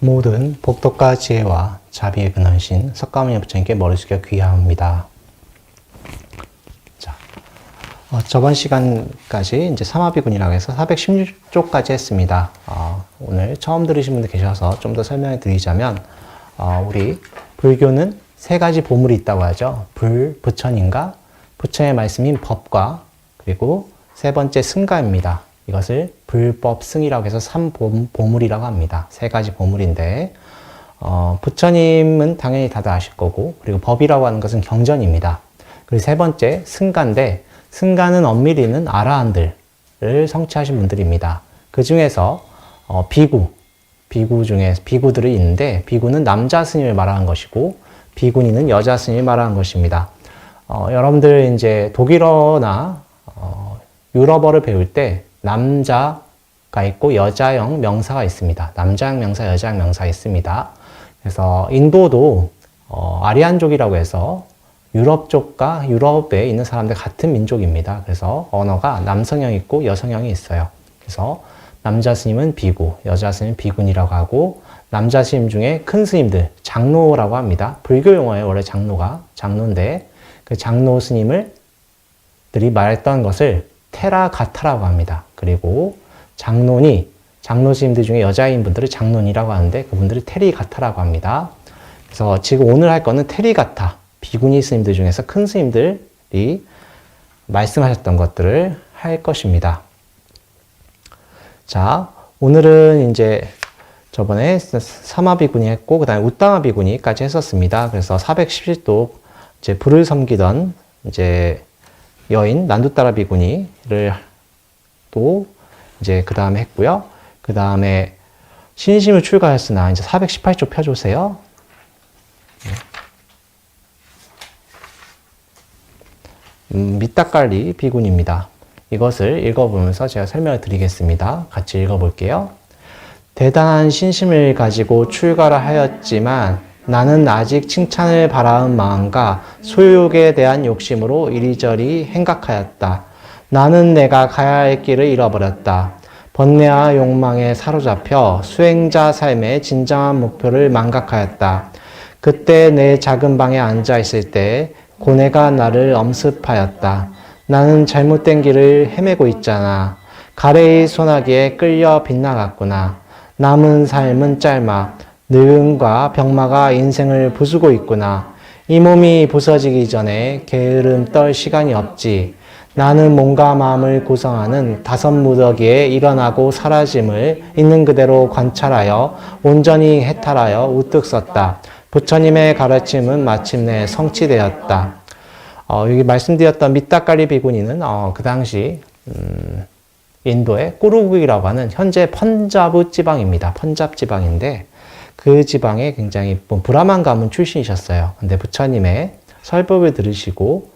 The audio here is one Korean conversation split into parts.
모든 복덕과 지혜와 자비의 근원신 석가모니 부처님께 머리 숙여 귀하옵니다. 자, 저번 시간까지 이제 사마비군이라고 해서 416조까지 했습니다. 오늘 처음 들으신 분들 계셔서 좀 더 설명해 드리자면, 우리 불교는 세 가지 보물이 있다고 하죠. 불, 부처님과 부처의 말씀인 법과 그리고 세 번째 승가입니다. 이것을 불법승이라고 해서 삼보물이라고 합니다. 세 가지 보물인데, 부처님은 당연히 다들 아실 거고, 그리고 법이라고 하는 것은 경전입니다. 그리고 세 번째 승가인데, 승가는 엄밀히는 아라한들을 성취하신 분들입니다. 그 중에서 비구 중에 비구들이 있는데, 비구는 남자 스님을 말하는 것이고, 비구니는 여자 스님을 말하는 것입니다. 여러분들 이제 독일어나 유럽어를 배울 때 남자가 있고 여자형 명사가 있습니다. 남자형 명사, 여자형 명사가 있습니다. 그래서 인도도 아리안족이라고 해서 유럽 쪽과 유럽에 있는 사람들 같은 민족입니다. 그래서 언어가 남성형이 있고 여성형이 있어요. 그래서 남자 스님은 비구, 여자 스님은 비군이라고 하고, 남자 스님 중에 큰 스님들, 장로라고 합니다. 불교 용어에 원래 장로인데, 그 장로 스님들이 말했던 것을 테라가타라고 합니다. 그리고 장로 스님들 중에 여자인 분들을 장론이라고 하는데, 그분들을 테리가타라고 합니다. 그래서 지금 오늘 할 거는 테리가타, 비구니 스님들 중에서 큰 스님들이 말씀하셨던 것들을 할 것입니다. 자, 오늘은 이제 저번에 사마비구니 했고, 그 다음에 우따마비구니까지 했었습니다. 그래서 417도 이제 불을 섬기던 이제 여인 난두따라 비구니를 또 이제 그 다음에 했고요. 그 다음에 신심을 출가하였으나 이제 418조 펴주세요. 밑닭갈리 비구니입니다. 이것을 읽어보면서 제가 설명을 드리겠습니다. 같이 읽어볼게요. 대단한 신심을 가지고 출가를 하였지만 나는 아직 칭찬을 바라는 마음과 소유욕에 대한 욕심으로 이리저리 행각하였다. 나는 내가 가야 할 길을 잃어버렸다. 번뇌와 욕망에 사로잡혀 수행자 삶의 진정한 목표를 망각하였다. 그때 내 작은 방에 앉아 있을 때 고뇌가 나를 엄습하였다. 나는 잘못된 길을 헤매고 있잖아. 가래의 소나기에 끌려 빗나갔구나. 남은 삶은 짧아. 늙음과 병마가 인생을 부수고 있구나. 이 몸이 부서지기 전에 게으름 떨 시간이 없지. 나는 몸과 마음을 구성하는 다섯 무더기에 일어나고 사라짐을 있는 그대로 관찰하여 온전히 해탈하여 우뚝 섰다. 부처님의 가르침은 마침내 성취되었다. 여기 말씀드렸던 밑닭갈리 비구니는 그 당시 인도의 꾸르국이라고 하는 현재 펀자브 지방입니다. 펀잡 지방인데, 그 지방에 굉장히 브라만 가문 출신이셨어요. 근데 부처님의 설법을 들으시고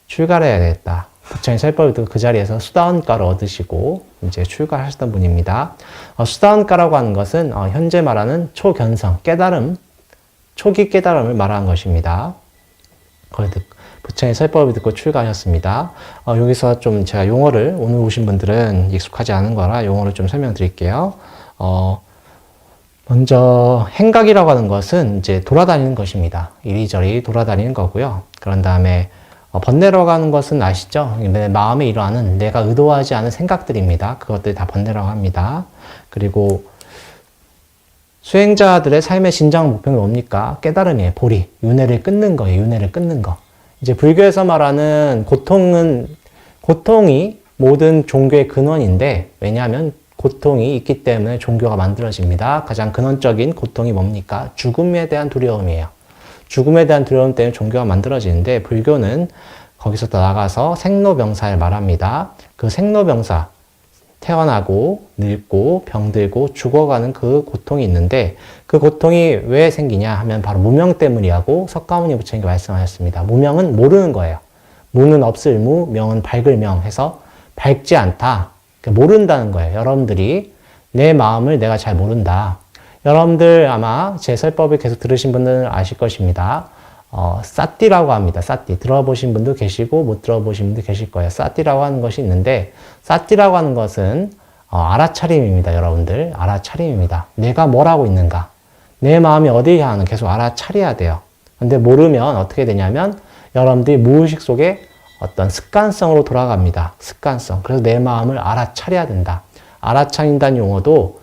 출가를 해야 되겠다. 부처님 설법을 듣고 그 자리에서 수다원가를 얻으시고 이제 출가하셨던 분입니다. 수다원가라고 하는 것은 현재 말하는 초견성, 깨달음, 초기 깨달음을 말하는 것입니다. 부처님 설법을 듣고 출가하셨습니다. 여기서 좀 제가 용어를, 오늘 오신 분들은 익숙하지 않은 거라 용어를 좀 설명드릴게요. 먼저 행각이라고 하는 것은 이제 돌아다니는 것입니다. 이리저리 돌아다니는 거고요. 그런 다음에 번뇌라고 하는 것은 아시죠? 내 마음에 일어나는 내가 의도하지 않은 생각들입니다. 그것들 다 번뇌라고 합니다. 그리고 수행자들의 삶의 진정 목표는 뭡니까? 깨달음이에요. 보리, 윤회를 끊는 거예요. 윤회를 끊는 거. 이제 불교에서 말하는 고통이 모든 종교의 근원인데, 왜냐하면 고통이 있기 때문에 종교가 만들어집니다. 가장 근원적인 고통이 뭡니까? 죽음에 대한 두려움이에요. 죽음에 대한 두려움 때문에 종교가 만들어지는데, 불교는 거기서 더 나가서 생로병사를 말합니다. 그 생로병사, 태어나고 늙고 병들고 죽어가는 그 고통이 있는데, 그 고통이 왜 생기냐 하면 바로 무명 때문이라고 석가모니 부처님께 말씀하셨습니다. 무명은 모르는 거예요. 무는 없을 무, 명은 밝을 명 해서 밝지 않다. 모른다는 거예요. 여러분들이 내 마음을 내가 잘 모른다. 여러분들 아마 제 설법을 계속 들으신 분들은 아실 것입니다. 사띠라고 합니다. 사띠. 들어보신 분도 계시고 못 들어보신 분도 계실 거예요. 사띠라고 하는 것이 있는데, 사띠라고 하는 것은 알아차림입니다, 여러분들. 알아차림입니다. 내가 뭘 하고 있는가? 내 마음이 어디에 향하는 계속 알아차려야 돼요. 근데 모르면 어떻게 되냐면 여러분들이 무의식 속에 어떤 습관성으로 돌아갑니다. 습관성. 그래서 내 마음을 알아차려야 된다. 알아차린다는 용어도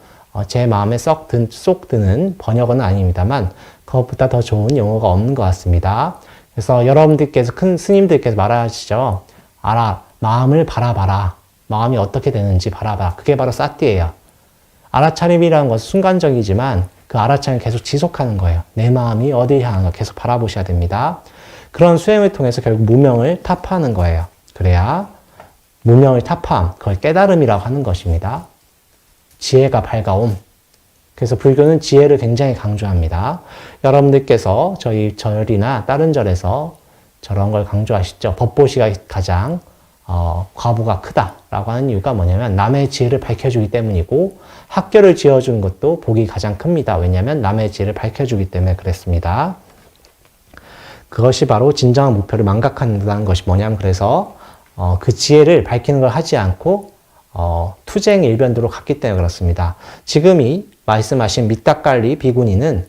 제 마음에 쏙 드는 번역어는 아닙니다만 그것보다 더 좋은 용어가 없는 것 같습니다. 그래서 여러분들께서 큰 스님들께서 말하시죠. 마음을 바라봐라. 마음이 어떻게 되는지 바라봐라. 그게 바로 사띠예요. 알아차림이라는 것은 순간적이지만 그 알아차림을 계속 지속하는 거예요. 내 마음이 어디에 향하는가 계속 바라보셔야 됩니다. 그런 수행을 통해서 결국 무명을 타파하는 거예요. 그래야 무명을 타파함, 그걸 깨달음이라고 하는 것입니다. 지혜가 밝아옴. 그래서 불교는 지혜를 굉장히 강조합니다. 여러분들께서 저희 절이나 다른 절에서 저런 걸 강조하시죠. 법보시가 가장 과보가 크다라고 하는 이유가 뭐냐면 남의 지혜를 밝혀주기 때문이고 학교를 지어주는 것도 복이 가장 큽니다. 왜냐하면 남의 지혜를 밝혀주기 때문에 그랬습니다. 그것이 바로 진정한 목표를 망각한다는 것이 뭐냐면 그래서 그 지혜를 밝히는 걸 하지 않고 투쟁 일변도로 갔기 때문에 그렇습니다. 지금이 말씀하신 미타깔리 비구니는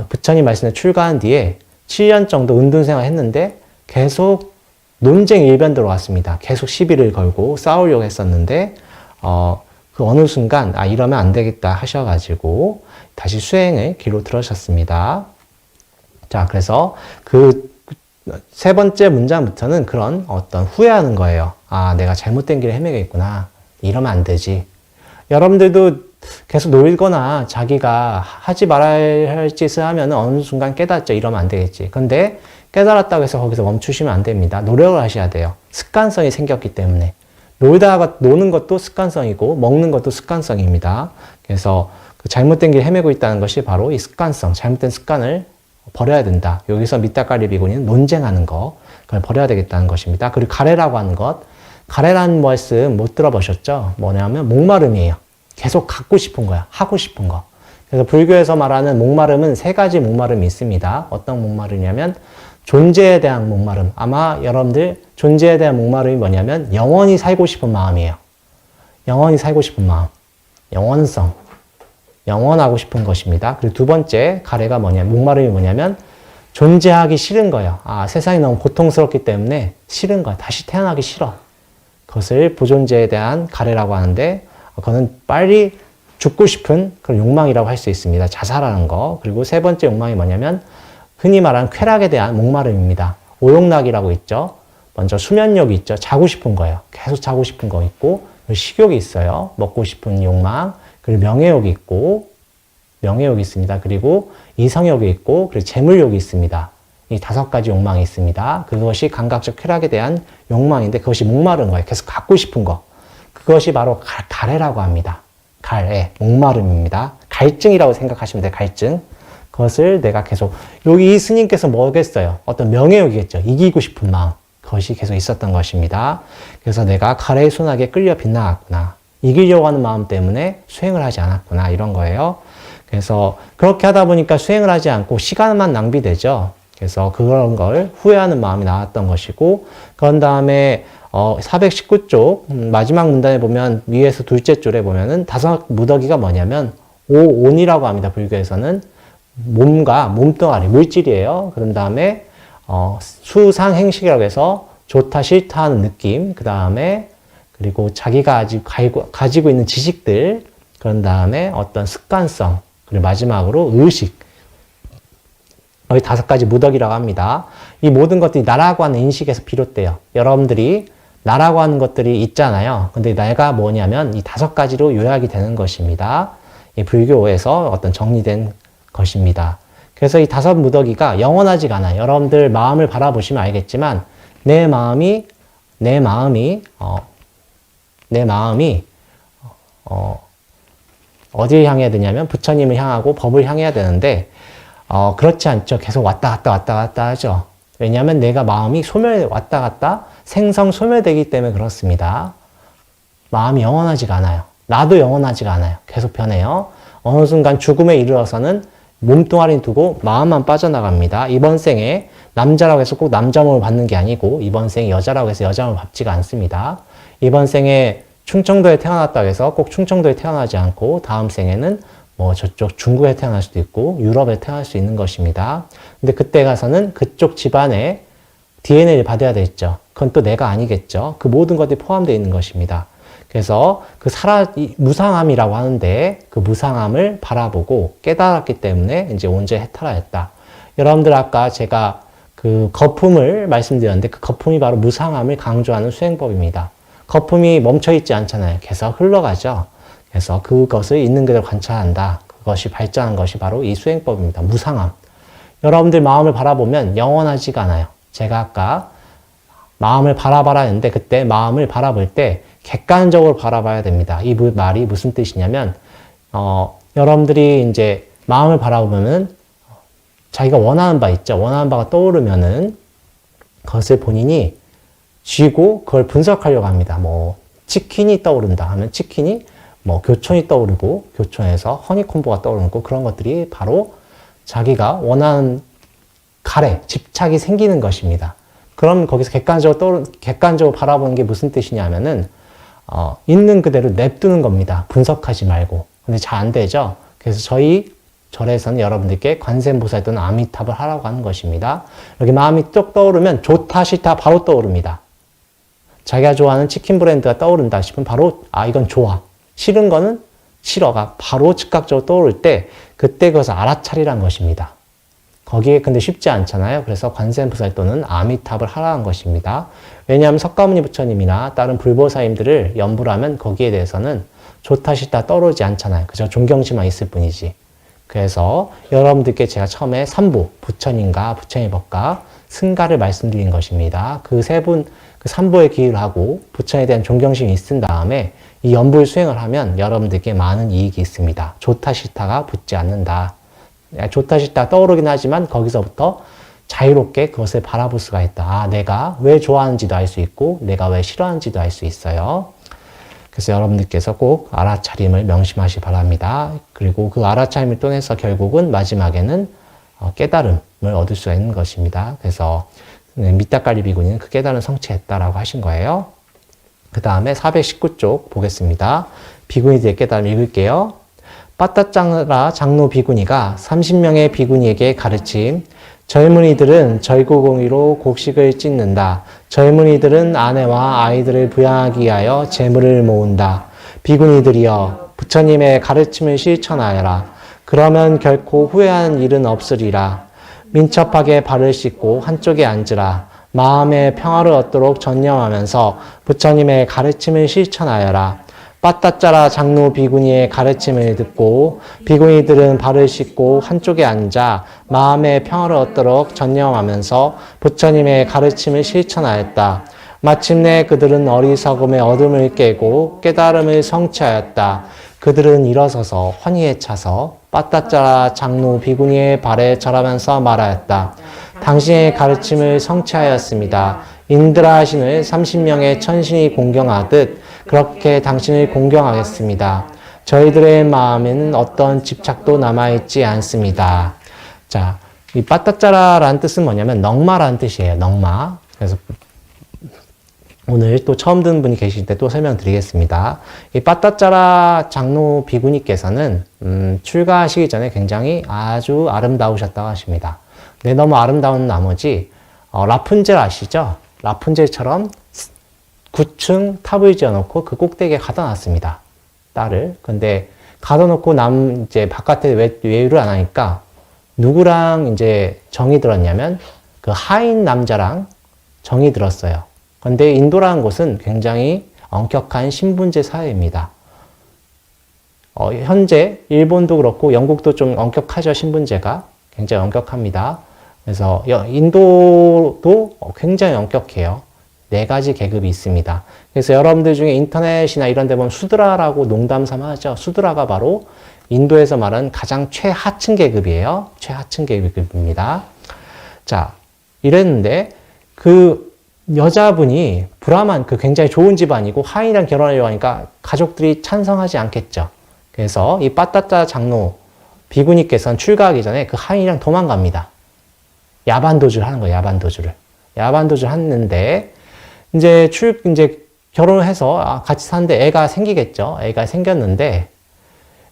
부처님 말씀에 출가한 뒤에 7년 정도 은둔생활 했는데 계속 논쟁 일변도로 갔습니다. 계속 시비를 걸고 싸우려고 했었는데 그 어느 순간 이러면 안 되겠다 하셔가지고 다시 수행의 길로 들어섰습니다. 자, 그래서 그 세 번째 문장부터는 그런 어떤 후회하는 거예요. 내가 잘못된 길을 헤매겠구나. 이러면 안 되지. 여러분들도 계속 놀거나 자기가 하지 말아야 할 짓을 하면 어느 순간 깨닫죠. 이러면 안 되겠지. 근데 깨달았다고 해서 거기서 멈추시면 안 됩니다. 노력을 하셔야 돼요. 습관성이 생겼기 때문에. 노는 것도 습관성이고 먹는 것도 습관성입니다. 그래서 그 잘못된 길 헤매고 있다는 것이 바로 이 습관성, 잘못된 습관을 버려야 된다. 여기서 미타까리 비구니는 논쟁하는 거, 그걸 버려야 되겠다는 것입니다. 그리고 가래라고 하는 것, 가래라는 말씀 못 들어보셨죠? 뭐냐면 목마름이에요. 계속 갖고 싶은 거야. 하고 싶은 거. 그래서 불교에서 말하는 목마름은 세 가지 목마름이 있습니다. 어떤 목마름이냐면 존재에 대한 목마름. 아마 여러분들 존재에 대한 목마름이 뭐냐면 영원히 살고 싶은 마음이에요. 영원히 살고 싶은 마음. 영원성. 영원하고 싶은 것입니다. 그리고 두 번째 가래가 목마름이 뭐냐면 존재하기 싫은 거예요. 세상이 너무 고통스럽기 때문에 싫은 거야. 다시 태어나기 싫어. 그것을 부존재에 대한 가래라고 하는데 그거는 빨리 죽고 싶은 그런 욕망이라고 할 수 있습니다. 자살하는 거. 그리고 세 번째 욕망이 뭐냐면 흔히 말하는 쾌락에 대한 목마름입니다. 오욕락이라고 있죠. 먼저 수면욕이 있죠. 자고 싶은 거예요. 계속 자고 싶은 거 있고 식욕이 있어요. 먹고 싶은 욕망. 그리고 명예욕이 있고 명예욕이 있습니다. 그리고 이성욕이 있고 그리고 재물욕이 있습니다. 이 5가지 욕망이 있습니다. 그것이 감각적 쾌락에 대한 욕망인데 그것이 목마른 거예요. 계속 갖고 싶은 거. 그것이 바로 가래라고 합니다. 목마름입니다. 갈증이라고 생각하시면 돼요. 갈증. 그것을 내가 계속 여기 이 스님께서 뭐겠어요? 어떤 명예욕이겠죠. 이기고 싶은 마음. 그것이 계속 있었던 것입니다. 그래서 내가 가래의 소나기에 끌려 빗나갔구나. 이기려고 하는 마음 때문에 수행을 하지 않았구나. 이런 거예요. 그래서 그렇게 하다 보니까 수행을 하지 않고 시간만 낭비되죠. 그래서 그런 걸 후회하는 마음이 나왔던 것이고 그런 다음에 419쪽 마지막 문단에 보면 위에서 둘째 줄에 보면은 5 무더기가 뭐냐면 온이라고 합니다. 불교에서는 몸과 몸뚱아리 물질이에요. 그런 다음에 수상 행식이라고 해서 좋다 싫다 하는 느낌. 그 다음에 그리고 자기가 아직 가지고 있는 지식들. 그런 다음에 어떤 습관성. 그리고 마지막으로 의식. 여기 5가지 무더기라고 합니다. 이 모든 것들이 나라고 하는 인식에서 비롯돼요. 여러분들이 나라고 하는 것들이 있잖아요. 근데 내가 뭐냐면 이 5가지로 요약이 되는 것입니다. 이 불교에서 어떤 정리된 것입니다. 그래서 이 5 무더기가 영원하지가 않아요. 여러분들 마음을 바라보시면 알겠지만 내 마음이 어디를 향해야 되냐면 부처님을 향하고 법을 향해야 되는데 그렇지 않죠. 계속 왔다 갔다 하죠. 왜냐하면 내가 마음이 왔다 갔다 생성 소멸되기 때문에 그렇습니다. 마음이 영원하지가 않아요. 나도 영원하지가 않아요. 계속 변해요. 어느 순간 죽음에 이르러서는 몸뚱아리 두고 마음만 빠져나갑니다. 이번 생에 남자라고 해서 꼭 남자 몸을 받는 게 아니고 이번 생에 여자라고 해서 여자 몸을 받지가 않습니다. 이번 생에 충청도에 태어났다고 해서 꼭 충청도에 태어나지 않고 다음 생에는 뭐 저쪽 중국에 태어날 수도 있고 유럽에 태어날 수 있는 것입니다. 근데 그때 가서는 그쪽 집안의 DNA를 받아야 되겠죠. 그건 또 내가 아니겠죠. 그 모든 것들이 포함되어 있는 것입니다. 그래서 그 무상함이라고 하는데 그 무상함을 바라보고 깨달았기 때문에 이제 온전히 해탈하였다. 여러분들 아까 제가 그 거품을 말씀드렸는데 그 거품이 바로 무상함을 강조하는 수행법입니다. 거품이 멈춰있지 않잖아요. 계속 흘러가죠. 그래서 그것을 있는 그대로 관찰한다. 그것이 발전한 것이 바로 이 수행법입니다. 무상함. 여러분들 마음을 바라보면 영원하지가 않아요. 제가 아까 마음을 바라봐라 했는데 그때 마음을 바라볼 때 객관적으로 바라봐야 됩니다. 이 말이 무슨 뜻이냐면 여러분들이 이제 마음을 바라보면은 자기가 원하는 바 있죠. 원하는 바가 떠오르면은 그것을 본인이 쥐고 그걸 분석하려고 합니다. 뭐 치킨이 떠오른다 하면 치킨이 뭐 교촌이 떠오르고 교촌에서 허니콤보가 떠오르고 그런 것들이 바로 자기가 원하는 갈에 집착이 생기는 것입니다. 그럼 거기서 객관적으로 바라보는 게 무슨 뜻이냐면은 있는 그대로 냅두는 겁니다. 분석하지 말고. 근데 잘 안 되죠. 그래서 저희 절에서는 여러분들께 관세음보살 또는 아미타불 하라고 하는 것입니다. 여기 마음이 뚝 떠오르면 좋다 싫다 바로 떠오릅니다. 자기가 좋아하는 치킨 브랜드가 떠오른다 싶으면 바로 이건 좋아. 싫은 거는 싫어가 바로 즉각적으로 떠오를 때 그때 그것을 알아차리란 것입니다. 거기에 근데 쉽지 않잖아요. 그래서 관세음보살 또는 아미타불 하라는 것입니다. 왜냐하면 석가모니 부처님이나 다른 불보살님들을 연불 하면 거기에 대해서는 좋다 싫다 떠오르지 않잖아요. 그저 존경심만 있을 뿐이지. 그래서 여러분들께 제가 처음에 3부 부처님과 부처님의 법과 승가를 말씀드린 것입니다. 그 세 분, 그 3부에 기를 하고 부처에 대한 존경심이 있은 다음에 이 연불 수행을 하면 여러분들께 많은 이익이 있습니다. 좋다 싫다가 붙지 않는다. 좋다 싫다 떠오르긴 하지만 거기서부터 자유롭게 그것을 바라볼 수가 있다. 내가 왜 좋아하는지도 알 수 있고 내가 왜 싫어하는지도 알 수 있어요. 그래서 여러분들께서 꼭 알아차림을 명심하시 바랍니다. 그리고 그 알아차림을 통해서 결국은 마지막에는 깨달음을 얻을 수가 있는 것입니다. 그래서 미타까리 비구니는 그 깨달음을 성취했다라고 하신 거예요. 그 다음에 419쪽 보겠습니다. 비구니들의 깨달음 읽을게요. 빠따짜라 장로 비구니가 30명의 비구니에게 가르침. 젊은이들은 절구공의로 곡식을 찢는다. 젊은이들은 아내와 아이들을 부양하기 위하여 재물을 모은다. 비구니들이여 부처님의 가르침을 실천하여라. 그러면 결코 후회하는 일은 없으리라. 민첩하게 발을 씻고 한쪽에 앉으라. 마음의 평화를 얻도록 전념하면서 부처님의 가르침을 실천하여라. 빠따짜라 장로 비구니의 가르침을 듣고 비구니들은 발을 씻고 한쪽에 앉아 마음의 평화를 얻도록 전념하면서 부처님의 가르침을 실천하였다. 마침내 그들은 어리석음의 어둠을 깨고 깨달음을 성취하였다. 그들은 일어서서 환희에 차서 빠따짜라 장로 비구니의 발에 절하면서 말하였다. 당신의 가르침을 성취하였습니다. 인드라 신을 30명의 천신이 공경하듯 그렇게 당신을 공경하겠습니다. 저희들의 마음에는 어떤 집착도 남아있지 않습니다. 자, 이 빠따짜라라는 뜻은 뭐냐면 넝마라는 뜻이에요. 넝마. 그래서 오늘 또 처음 듣는 분이 계실 때 또 설명드리겠습니다. 이 빠따짜라 장로 비구니께서는 출가하시기 전에 굉장히 아주 아름다우셨다고 하십니다. 근데 너무 아름다운 나머지 라푼젤 아시죠? 라푼젤처럼 9층 탑을 지어놓고 그 꼭대기에 가둬놨습니다. 딸을. 근데 가둬놓고 이제 바깥에 외유를 안 하니까 누구랑 이제 정이 들었냐면 그 하인 남자랑 정이 들었어요. 근데 인도라는 곳은 굉장히 엄격한 신분제 사회입니다. 현재 일본도 그렇고 영국도 좀 엄격하죠. 신분제가 굉장히 엄격합니다. 그래서 인도도 굉장히 엄격해요. 4가지 계급이 있습니다. 그래서 여러분들 중에 인터넷이나 이런 데 보면 수드라라고 농담 삼아 하죠. 수드라가 바로 인도에서 말하는 가장 최하층 계급이에요. 최하층 계급입니다. 자, 이랬는데 그 여자분이 브라만 그 굉장히 좋은 집안이고 하인이랑 결혼하려고 하니까 가족들이 찬성하지 않겠죠. 그래서 이 빠따짜 장로 비구니께서는 출가하기 전에 그 하인이랑 도망갑니다. 야반도주를 하는 거예요. 야반도주를. 야반도주를 했는데 이제 결혼을 해서 같이 사는데 애가 생기겠죠. 애가 생겼는데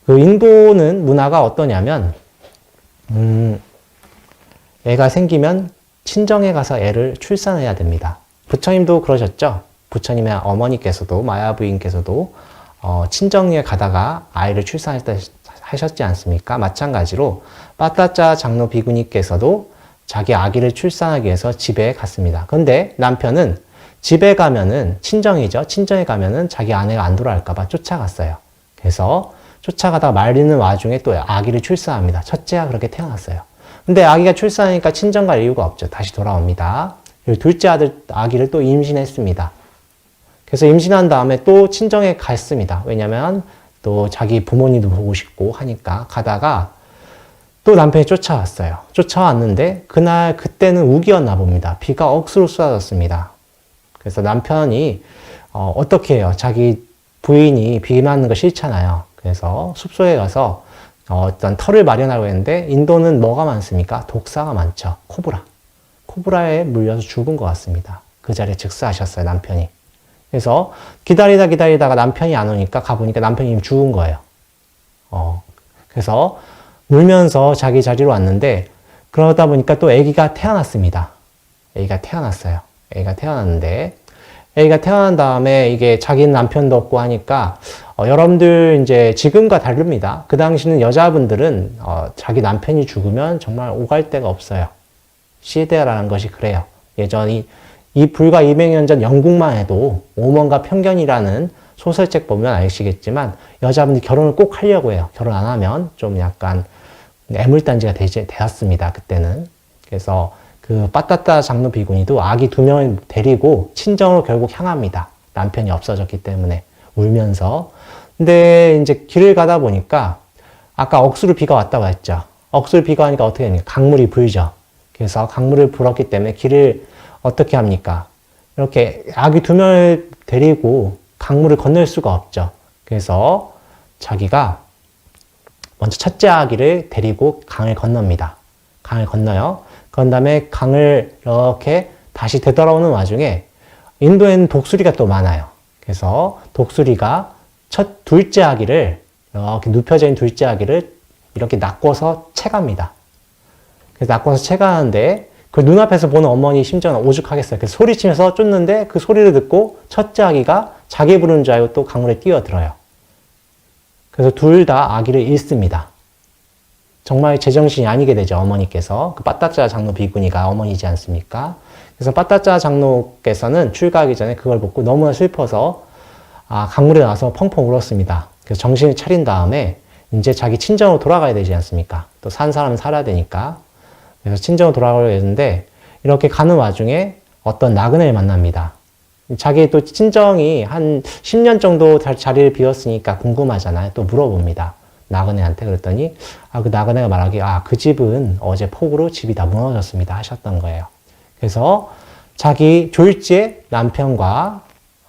그 인도는 문화가 어떠냐면 애가 생기면 친정에 가서 애를 출산해야 됩니다. 부처님도 그러셨죠. 부처님의 어머니께서도 마야 부인께서도 친정에 가다가 아이를 출산하셨지 않습니까? 마찬가지로 빠따짜 장로 비구니께서도 자기 아기를 출산하기 위해서 집에 갔습니다. 그런데 남편은 집에 가면은 친정이죠. 친정에 가면은 자기 아내가 안 돌아올까봐 쫓아갔어요. 그래서 쫓아가다가 말리는 와중에 또 아기를 출산합니다. 첫째가 그렇게 태어났어요. 근데 아기가 출산하니까 친정 갈 이유가 없죠. 다시 돌아옵니다. 그리고 둘째 아기를 또 임신했습니다. 그래서 임신한 다음에 또 친정에 갔습니다. 왜냐면 또 자기 부모님도 보고 싶고 하니까 가다가 또 남편이 쫓아왔어요. 쫓아왔는데 그때는 우기였나 봅니다. 비가 억수로 쏟아졌습니다. 그래서 남편이 어떻게 해요? 자기 부인이 비 맞는 거 싫잖아요. 그래서 숲속에 가서 어떤 털을 마련하고 했는데 인도는 뭐가 많습니까? 독사가 많죠. 코브라에 물려서 죽은 것 같습니다. 그 자리에 즉사하셨어요, 남편이. 그래서 기다리다가 남편이 안 오니까 가보니까 남편이 이미 죽은 거예요. 그래서 울면서 자기 자리로 왔는데 그러다 보니까 또 아기가 태어났습니다. 아기가 태어났어요. 아기가 태어났는데 아기가 태어난 다음에 이게 자기 남편도 없고 하니까 여러분들 이제 지금과 다릅니다. 그 당시는 여자분들은 자기 남편이 죽으면 정말 오갈 데가 없어요. 시대라는 것이 그래요. 예전이 불과 200년 전 영국만 해도 오mon과 편견이라는 소설책 보면 아시겠지만 여자분들이 결혼을 꼭 하려고 해요. 결혼 안 하면 좀 약간 애물단지가 되었습니다. 그때는. 그래서 그 빠따따 장로 비구니도 아기 2명을 데리고 친정으로 결국 향합니다. 남편이 없어졌기 때문에 울면서. 근데 이제 길을 가다 보니까 아까 억수로 비가 왔다고 했죠. 억수로 비가 오니까 어떻게 됩니까? 강물이 불죠. 그래서 강물을 불었기 때문에 길을 어떻게 합니까? 이렇게 아기 2명을 데리고 강물을 건널 수가 없죠. 그래서 자기가 먼저 첫째 아기를 데리고 강을 건넙니다. 강을 건너요. 그런 다음에 강을 이렇게 다시 되돌아오는 와중에 인도에는 독수리가 또 많아요. 그래서 독수리가 둘째 아기를 이렇게 눕혀져 있는 둘째 아기를 이렇게 낚고서 채갑니다. 그래서 낚고서 채가는데 그 눈앞에서 보는 어머니 심정은 오죽하겠어요. 그래서 소리치면서 쫓는데 그 소리를 듣고 첫째 아기가 자기 부르는 줄 알고 또 강물에 뛰어들어요. 그래서 둘 다 아기를 잃습니다. 정말 제정신이 아니게 되죠. 어머니께서. 그 빠따짜 장로 비구니가 어머니지 않습니까? 그래서 빠따짜 장로께서는 출가하기 전에 그걸 보고 너무나 슬퍼서 강물에 나와서 펑펑 울었습니다. 그래서 정신을 차린 다음에 이제 자기 친정으로 돌아가야 되지 않습니까? 또 산 사람은 살아야 되니까. 그래서 친정으로 돌아가려고 했는데 이렇게 가는 와중에 어떤 나그네를 만납니다. 자기 또 친정이 한 10년 정도 자리를 비웠으니까 궁금하잖아요. 또 물어봅니다. 나그네한테. 그랬더니 그 나그네가 말하기에 그 집은 어제 폭우로 집이 다 무너졌습니다 하셨던 거예요. 그래서 자기 졸지에 남편과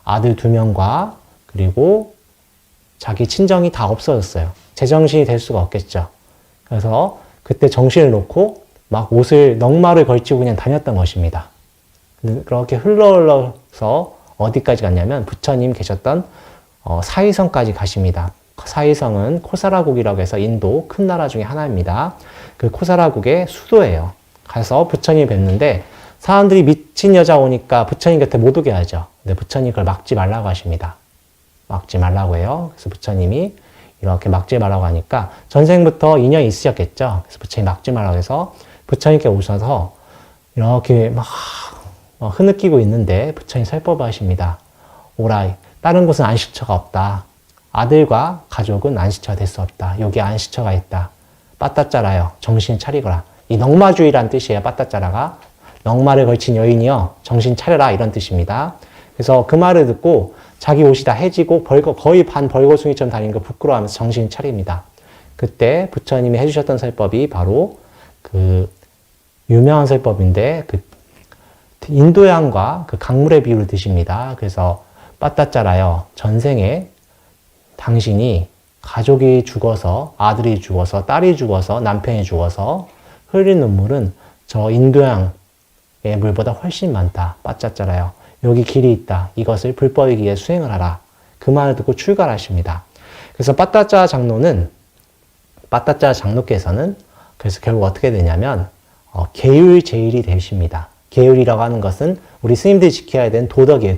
아들 2명과 그리고 자기 친정이 다 없어졌어요. 제정신이 될 수가 없겠죠. 그래서 그때 정신을 놓고 막 넉마를 걸치고 그냥 다녔던 것입니다. 그렇게 흘러서 어디까지 갔냐면 부처님 계셨던 사위성까지 가십니다. 사위성은 코사라국이라고 해서 인도 큰 나라 중에 하나입니다. 그 코사라국의 수도예요. 가서 부처님 뵙는데 사람들이 미친 여자 오니까 부처님 곁에 못 오게 하죠. 근데 부처님 그걸 막지 말라고 하십니다. 막지 말라고 해요. 그래서 부처님이 이렇게 막지 말라고 하니까 전생부터 인연이 있으셨겠죠. 그래서 부처님 막지 말라고 해서 부처님께 오셔서 이렇게 막 흐느끼고 있는데 부처님 설법하십니다. 오라이, 다른 곳은 안식처가 없다. 아들과 가족은 안식처가 될 수 없다. 여기 안식처가 있다. 빠따짜라요. 정신 차리거라. 이 넉마주의란 뜻이에요. 빠따짜라가. 넉마를 걸친 여인이여 정신 차려라 이런 뜻입니다. 그래서 그 말을 듣고 자기 옷이 다 해지고 거의 반 벌거숭이처럼 다니는 거 부끄러워하면서 정신 차립니다. 그때 부처님이 해주셨던 설법이 바로 그 유명한 설법인데 그 인도양과 그 강물의 비유를 드십니다. 그래서 빠따짜라요. 전생에 당신이 가족이 죽어서 아들이 죽어서 딸이 죽어서 남편이 죽어서 흘린 눈물은 저 인도양의 물보다 훨씬 많다. 빠짜짜라요. 여기 길이 있다. 이것을 불법이기 위해 수행을 하라. 그 말을 듣고 출가를 하십니다. 그래서 빠따짜 장로께서는 그래서 결국 어떻게 되냐면 계율제일이 되십니다. 계율이라고 하는 것은 우리 스님들이 지켜야 되는 도덕이에요.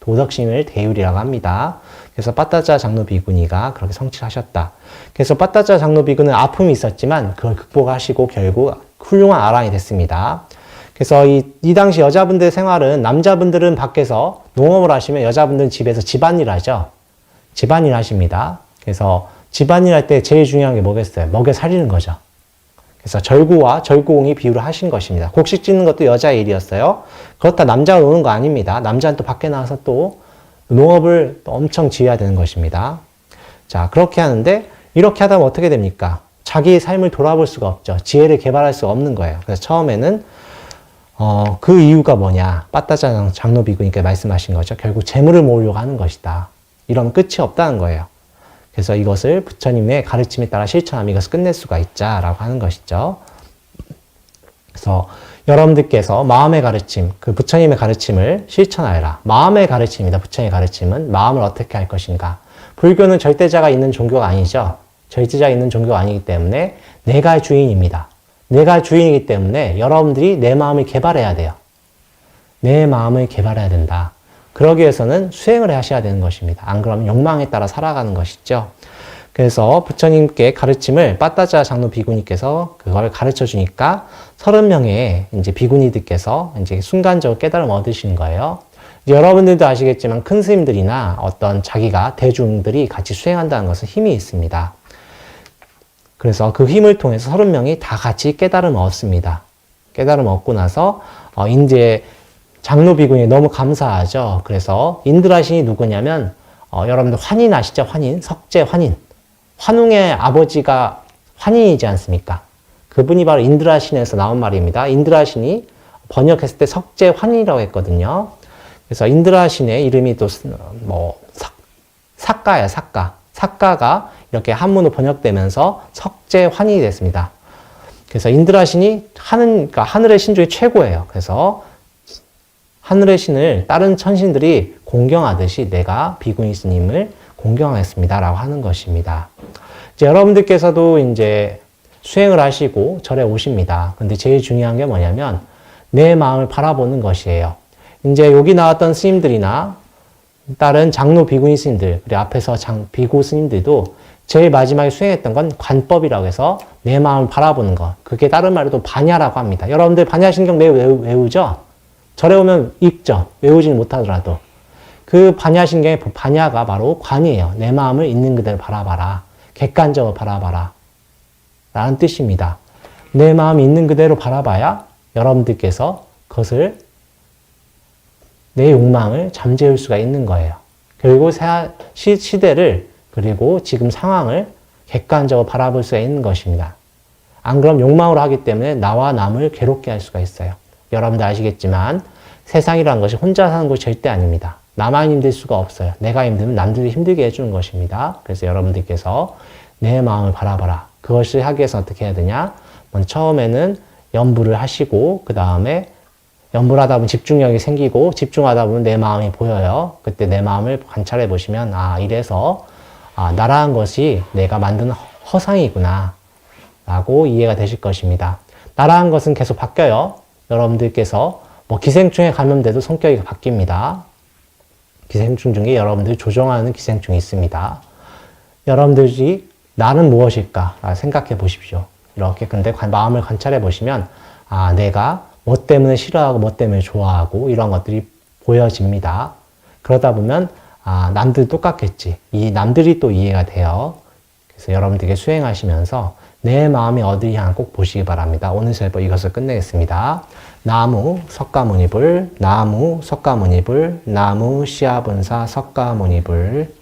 도덕심을 대율이라고 합니다. 그래서 빠따짜 장로 비구니가 그렇게 성취하셨다. 그래서 빠따짜 장로 비구는 아픔이 있었지만 그걸 극복하시고 결국 훌륭한 아랑이 됐습니다. 그래서 이 당시 여자분들의 생활은 남자분들은 밖에서 농업을 하시면 여자분들은 집에서 집안일 하죠. 집안일 하십니다. 그래서 집안일 할 때 제일 중요한 게 뭐겠어요? 먹여 살리는 거죠. 그래서 절구와 절구공이 비유를 하신 것입니다. 곡식 찢는 것도 여자의 일이었어요. 그렇다 남자가 노는 거 아닙니다. 남자는 또 밖에 나와서 또 농업을 또 엄청 지어야 되는 것입니다. 자, 그렇게 하는데 이렇게 하다 보면 어떻게 됩니까? 자기의 삶을 돌아볼 수가 없죠. 지혜를 개발할 수가 없는 거예요. 그래서 처음에는 그 이유가 뭐냐? 빠따자 장로 비구니까 말씀하신 거죠. 결국 재물을 모으려고 하는 것이다. 이러면 끝이 없다는 거예요. 그래서 이것을 부처님의 가르침에 따라 실천하면 이것을 끝낼 수가 있자라고 하는 것이죠. 그래서 여러분들께서 마음의 가르침, 그 부처님의 가르침을 실천하여라. 마음의 가르침입니다. 부처님의 가르침은 마음을 어떻게 할 것인가. 불교는 절대자가 있는 종교가 아니죠. 절대자가 있는 종교가 아니기 때문에 내가 주인입니다. 내가 주인이기 때문에 여러분들이 내 마음을 개발해야 돼요. 내 마음을 개발해야 된다. 그러기 위해서는 수행을 하셔야 되는 것입니다. 안 그러면 욕망에 따라 살아가는 것이죠. 그래서 부처님께 가르침을 빠따자 장로 비구니께서 그걸 가르쳐 주니까 30명의 이제 비구니들께서 이제 순간적으로 깨달음 얻으시는 거예요. 이제 여러분들도 아시겠지만 큰 스님들이나 어떤 자기가 대중들이 같이 수행한다는 것은 힘이 있습니다. 그래서 그 힘을 통해서 30명이 다 같이 깨달음을 얻습니다. 깨달음 얻고 나서 이제 장로 비구니 너무 감사하죠. 그래서 인드라신이 누구냐면 여러분들 환인 아시죠? 환인, 석재 환인. 환웅의 아버지가 환인이지 않습니까? 그분이 바로 인드라신에서 나온 말입니다. 인드라신이 번역했을 때 석재 환인이라고 했거든요. 그래서 인드라신의 이름이 또 사가예요. 사가가 이렇게 한문으로 번역되면서 석재 환인이 됐습니다. 그래서 인드라신이 그러니까 하늘의 신 중에 최고예요. 그래서 하늘의 신을 다른 천신들이 공경하듯이 내가 비구니 스님을 공경하겠습니다라고 하는 것입니다. 이제 여러분들께서도 이제 수행을 하시고 절에 오십니다. 근데 제일 중요한 게 뭐냐면 내 마음을 바라보는 것이에요. 이제 여기 나왔던 스님들이나 다른 장로 비구니 스님들, 그리고 앞에서 비구 스님들도 제일 마지막에 수행했던 건 관법이라고 해서 내 마음을 바라보는 것. 그게 다른 말로 반야라고 합니다. 여러분들 반야신경 매우 외우죠? 절에 오면 읽죠. 외우지는 못하더라도. 그 반야신경의 반야가 바로 관이에요. 내 마음을 있는 그대로 바라봐라. 객관적으로 바라봐라. 라는 뜻입니다. 내 마음이 있는 그대로 바라봐야 여러분들께서 그것을 내 욕망을 잠재울 수가 있는 거예요. 그리고 시대를 그리고 지금 상황을 객관적으로 바라볼 수가 있는 것입니다. 안 그럼 욕망으로 하기 때문에 나와 남을 괴롭게 할 수가 있어요. 여러분들 아시겠지만 세상이라는 것이 혼자 사는 것이 절대 아닙니다. 나만 힘들 수가 없어요. 내가 힘들면 남들이 힘들게 해주는 것입니다. 그래서 여러분들께서 내 마음을 바라봐라. 그것을 하기 위해서 어떻게 해야 되냐? 먼저 처음에는 염불을 하시고 그 다음에 염불 하다 보면 집중력이 생기고 집중하다 보면 내 마음이 보여요. 그때 내 마음을 관찰해 보시면 이래서 나라는 것이 내가 만든 허상이구나 라고 이해가 되실 것입니다. 나라는 것은 계속 바뀌어요. 여러분들께서 기생충에 감염돼도 성격이 바뀝니다. 기생충 중에 여러분들이 조종하는 기생충이 있습니다. 여러분들이 나는 무엇일까 생각해 보십시오. 이렇게 근데 마음을 관찰해 보시면 내가 뭐 때문에 싫어하고 뭐 때문에 좋아하고 이런 것들이 보여집니다. 그러다 보면 남들 똑같겠지. 이 남들이 또 이해가 돼요. 그래서 여러분들께 수행하시면서 내 마음이 어디를 향한 꼭 보시기 바랍니다. 오늘 설법 이것을 끝내겠습니다. 나무 석가모니불, 나무 석가모니불, 나무 시아분사 석가모니불.